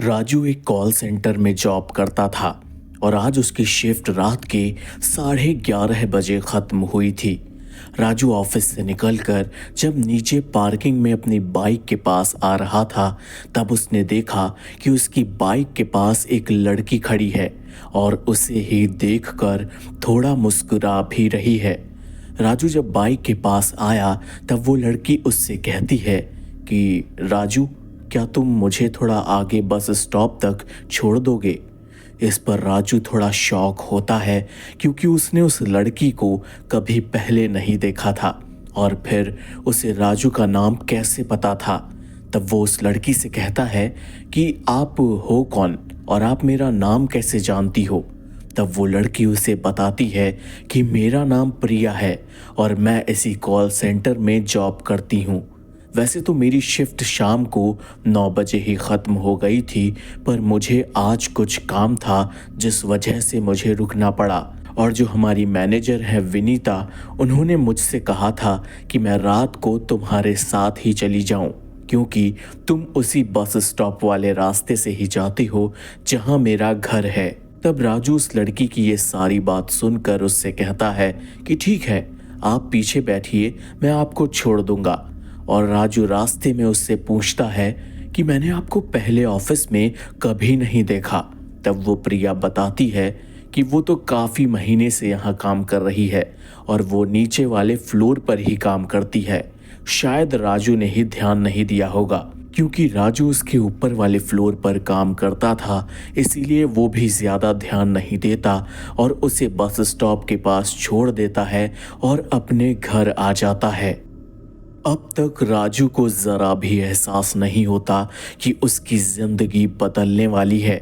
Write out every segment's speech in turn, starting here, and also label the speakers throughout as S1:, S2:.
S1: राजू एक call centre में job करता था और आज उसकी शिफ्ट रात के 11:30 बजे ख़त्म हुई थी। राजू ऑफिस से निकलकर जब नीचे पार्किंग में अपनी बाइक के पास आ रहा था तब उसने देखा कि उसकी बाइक के पास एक लड़की खड़ी है और उसे ही देखकर थोड़ा मुस्कुरा भी रही है। राजू जब बाइक के पास आया तब वो लड़की उससे कहती है कि राजू, क्या तुम मुझे थोड़ा आगे बस स्टॉप तक छोड़ दोगे? इस पर राजू थोड़ा शॉक होता है क्योंकि उसने उस लड़की को कभी पहले नहीं देखा था और फिर उसे राजू का नाम कैसे पता था। तब वो उस लड़की से कहता है कि आप हो कौन और आप मेरा नाम कैसे जानती हो? तब वो लड़की उसे बताती है कि मेरा नाम प्रिया है और मैं इसी कॉल सेंटर में जॉब करती हूँ। वैसे तो मेरी शिफ्ट शाम को 9 बजे ही ख़त्म हो गई थी, पर मुझे आज कुछ काम था जिस वजह से मुझे रुकना पड़ा। और जो हमारी मैनेजर है विनीता, उन्होंने मुझसे कहा था कि मैं रात को तुम्हारे साथ ही चली जाऊं क्योंकि तुम उसी बस स्टॉप वाले रास्ते से ही जाती हो जहां मेरा घर है। तब राजू उस लड़की की ये सारी बात सुनकर उससे कहता है कि ठीक है, आप पीछे बैठिए, मैं आपको छोड़ दूंगा। और राजू रास्ते में उससे पूछता है कि मैंने आपको पहले ऑफिस में कभी नहीं देखा। तब वो प्रिया बताती है कि वो तो काफ़ी महीने से यहाँ काम कर रही है और वो नीचे वाले फ्लोर पर ही काम करती है। शायद राजू ने ही ध्यान नहीं दिया होगा क्योंकि राजू उसके ऊपर वाले फ्लोर पर काम करता था, इसीलिए वो भी ज़्यादा ध्यान नहीं देता और उसे बस स्टॉप के पास छोड़ देता है और अपने घर आ जाता है। अब तक राजू को ज़रा भी एहसास नहीं होता कि उसकी ज़िंदगी बदलने वाली है।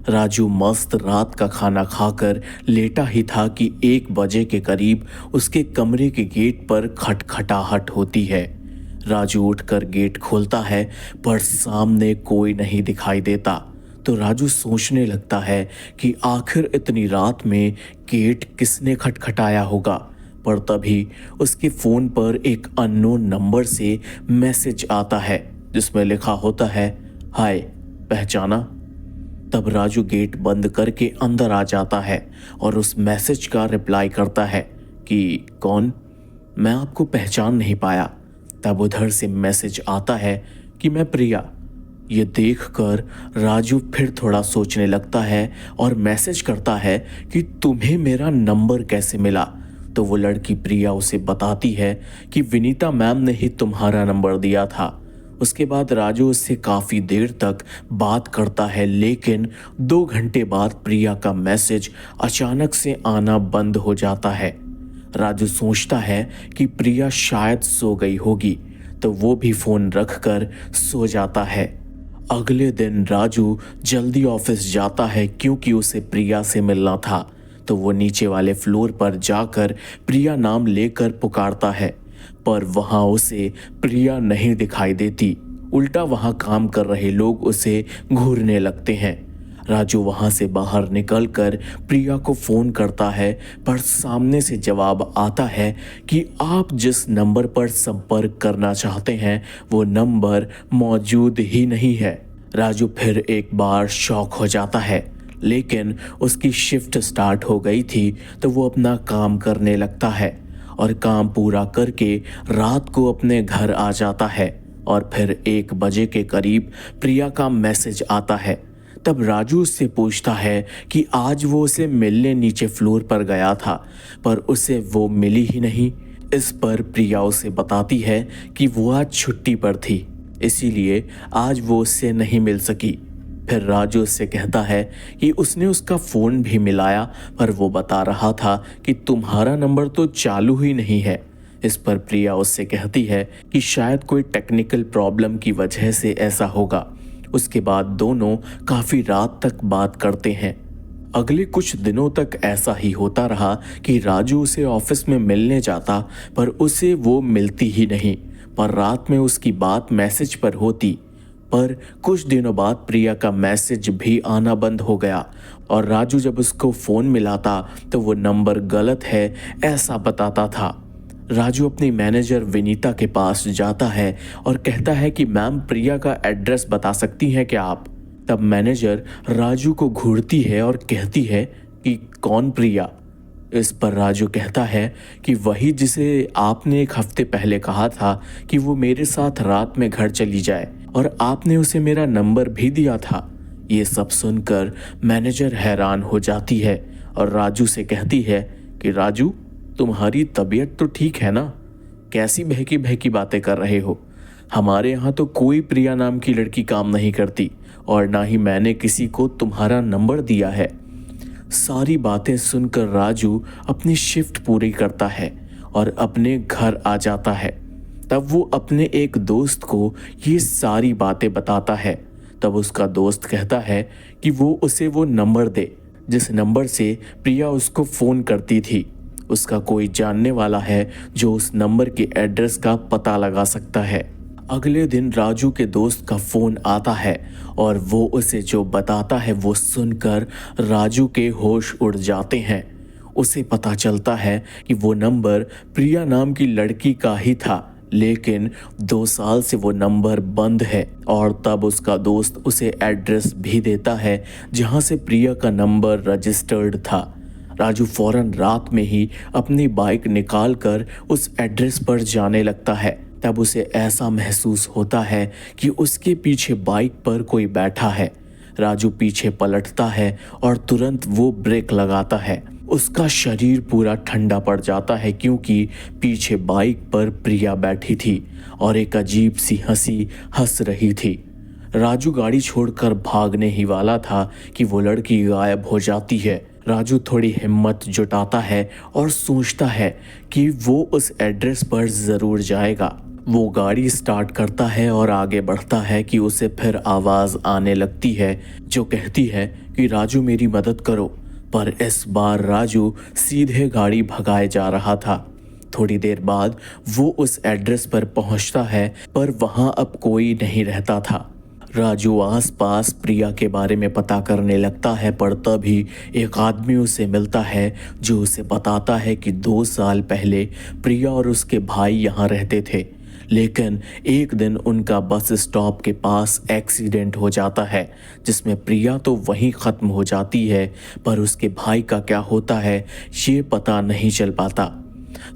S1: राजू मस्त रात का खाना खाकर लेटा ही था कि 1 बजे के करीब उसके कमरे के गेट पर खटखटाहट होती है। राजू उठकर गेट खोलता है पर सामने कोई नहीं दिखाई देता। तो राजू सोचने लगता है कि आखिर इतनी रात में गेट किसने खटखटाया होगा। पर तभी उसके फ़ोन पर एक अननोन नंबर से मैसेज आता है जिसमें लिखा होता है, हाय, पहचाना? तब राजू गेट बंद करके अंदर आ जाता है और उस मैसेज का रिप्लाई करता है कि कौन? मैं आपको पहचान नहीं पाया। तब उधर से मैसेज आता है कि मैं प्रिया। ये देखकर राजू फिर थोड़ा सोचने लगता है और मैसेज करता है कि तुम्हें मेरा नंबर कैसे मिला? तो वो लड़की प्रिया उसे बताती है कि विनीता मैम ने ही तुम्हारा नंबर दिया था। उसके बाद राजू उससे काफ़ी देर तक बात करता है, लेकिन 2 घंटे बाद प्रिया का मैसेज अचानक से आना बंद हो जाता है। राजू सोचता है कि प्रिया शायद सो गई होगी, तो वो भी फ़ोन रखकर सो जाता है। अगले दिन राजू जल्दी ऑफिस जाता है क्योंकि उसे प्रिया से मिलना था। तो वो नीचे वाले फ्लोर पर जाकर प्रिया नाम लेकर पुकारता है, पर वहाँ उसे प्रिया नहीं दिखाई देती। उल्टा वहाँ काम कर रहे लोग उसे घूरने लगते हैं। राजू वहाँ से बाहर निकलकर प्रिया को फ़ोन करता है, पर सामने से जवाब आता है कि आप जिस नंबर पर संपर्क करना चाहते हैं वो नंबर मौजूद ही नहीं है। राजू फिर एक बार शॉक हो जाता है, लेकिन उसकी शिफ्ट स्टार्ट हो गई थी तो वो अपना काम करने लगता है और काम पूरा करके रात को अपने घर आ जाता है। और फिर 1 बजे के करीब प्रिया का मैसेज आता है। तब राजू उससे पूछता है कि आज वो उसे मिलने नीचे फ्लोर पर गया था, पर उसे वो मिली ही नहीं। इस पर प्रिया उसे बताती है कि वो आज छुट्टी पर थी, इसीलिए आज वो उससे नहीं मिल सकी। फिर राजू उससे कहता है कि उसने उसका फ़ोन भी मिलाया, पर वो बता रहा था कि तुम्हारा नंबर तो चालू ही नहीं है। इस पर प्रिया उससे कहती है कि शायद कोई टेक्निकल प्रॉब्लम की वजह से ऐसा होगा। उसके बाद दोनों काफ़ी रात तक बात करते हैं। अगले कुछ दिनों तक ऐसा ही होता रहा कि राजू उसे ऑफिस में मिलने जाता, पर उसे वो मिलती ही नहीं। पर रात में उसकी बात मैसेज पर होती, पर कुछ दिनों बाद प्रिया का मैसेज भी आना बंद हो गया और राजू जब उसको फ़ोन मिलाता तो वो नंबर गलत है ऐसा बताता था। राजू अपनी मैनेजर विनीता के पास जाता है और कहता है कि मैम, प्रिया का एड्रेस बता सकती हैं क्या आप? तब मैनेजर राजू को घूरती है और कहती है कि कौन प्रिया। इस पर राजू कहता है कि वही जिसे आपने एक हफ्ते पहले कहा था कि वो मेरे साथ रात में घर चली जाए, और आपने उसे मेरा नंबर भी दिया था। ये सब सुनकर मैनेजर हैरान हो जाती है और राजू से कहती है कि राजू, तुम्हारी तबीयत तो ठीक है ना? कैसी बहकी बहकी बातें कर रहे हो? हमारे यहाँ तो कोई प्रिया नाम की लड़की काम नहीं करती, और ना ही मैंने किसी को तुम्हारा नंबर दिया है। सारी बातें सुनकर राजू अपनी शिफ्ट पूरी करता है और अपने घर आ जाता है। तब वो अपने एक दोस्त को ये सारी बातें बताता है। तब उसका दोस्त कहता है कि वो उसे वो नंबर दे जिस नंबर से प्रिया उसको फ़ोन करती थी। उसका कोई जानने वाला है जो उस नंबर के एड्रेस का पता लगा सकता है। अगले दिन राजू के दोस्त का फ़ोन आता है और वो उसे जो बताता है वो सुनकर राजू के होश उड़ जाते हैं। उसे पता चलता है कि वो नंबर प्रिया नाम की लड़की का ही था, लेकिन 2 साल से वो नंबर बंद है। और तब उसका दोस्त उसे एड्रेस भी देता है जहां से प्रिया का नंबर रजिस्टर्ड था। राजू फौरन रात में ही अपनी बाइक निकालकर उस एड्रेस पर जाने लगता है। तब उसे ऐसा महसूस होता है कि उसके पीछे बाइक पर कोई बैठा है। राजू पीछे पलटता है और तुरंत वो ब्रेक लगाता है। उसका शरीर पूरा ठंडा पड़ जाता है क्योंकि पीछे बाइक पर प्रिया बैठी थी और एक अजीब सी हंसी हंस रही थी। राजू गाड़ी छोड़कर भागने ही वाला था कि वो लड़की गायब हो जाती है। राजू थोड़ी हिम्मत जुटाता है और सोचता है कि वो उस एड्रेस पर ज़रूर जाएगा। वो गाड़ी स्टार्ट करता है और आगे बढ़ता है कि उसे फिर आवाज़ आने लगती है जो कहती है कि राजू मेरी मदद करो। पर इस बार राजू सीधे गाड़ी भगाए जा रहा था। थोड़ी देर बाद वो उस एड्रेस पर पहुंचता है पर वहां अब कोई नहीं रहता था। राजू आसपास प्रिया के बारे में पता करने लगता है पर तभी एक आदमी उसे मिलता है जो उसे बताता है कि 2 साल पहले प्रिया और उसके भाई यहाँ रहते थे, लेकिन एक दिन उनका बस स्टॉप के पास एक्सीडेंट हो जाता है जिसमें प्रिया तो वहीं ख़त्म हो जाती है पर उसके भाई का क्या होता है ये पता नहीं चल पाता।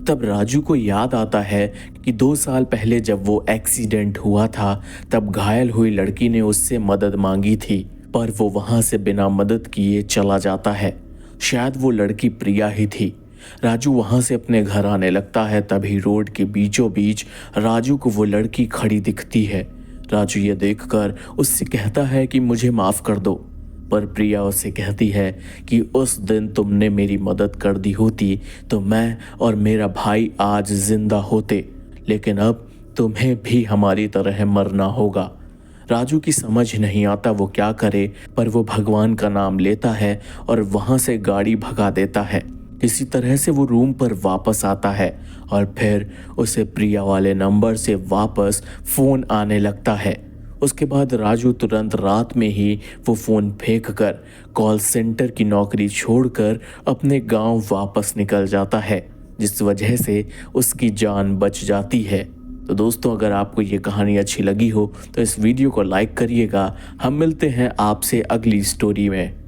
S1: तब राजू को याद आता है कि 2 साल पहले जब वो एक्सीडेंट हुआ था तब घायल हुई लड़की ने उससे मदद मांगी थी, पर वो वहाँ से बिना मदद किए चला जाता है। शायद वो लड़की प्रिया ही थी। राजू वहाँ से अपने घर आने लगता है। तभी रोड के बीचों बीच राजू को वो लड़की खड़ी दिखती है। राजू ये देखकर उससे कहता है कि मुझे माफ़ कर दो, पर प्रिया उसे कहती है कि उस दिन तुमने मेरी मदद कर दी होती तो मैं और मेरा भाई आज जिंदा होते, लेकिन अब तुम्हें भी हमारी तरह मरना होगा। राजू की समझ नहीं आता वो क्या करे, पर वो भगवान का नाम लेता है और वहाँ से गाड़ी भगा देता है। किसी तरह से वो रूम पर वापस आता है और फिर उसे प्रिया वाले नंबर से वापस फ़ोन आने लगता है। उसके बाद राजू तुरंत रात में ही वो फ़ोन फेंक कर कॉल सेंटर की नौकरी छोड़कर अपने गांव वापस निकल जाता है, जिस वजह से उसकी जान बच जाती है। तो दोस्तों, अगर आपको ये कहानी अच्छी लगी हो तो इस वीडियो को लाइक करिएगा। हम मिलते हैं आपसे अगली स्टोरी में।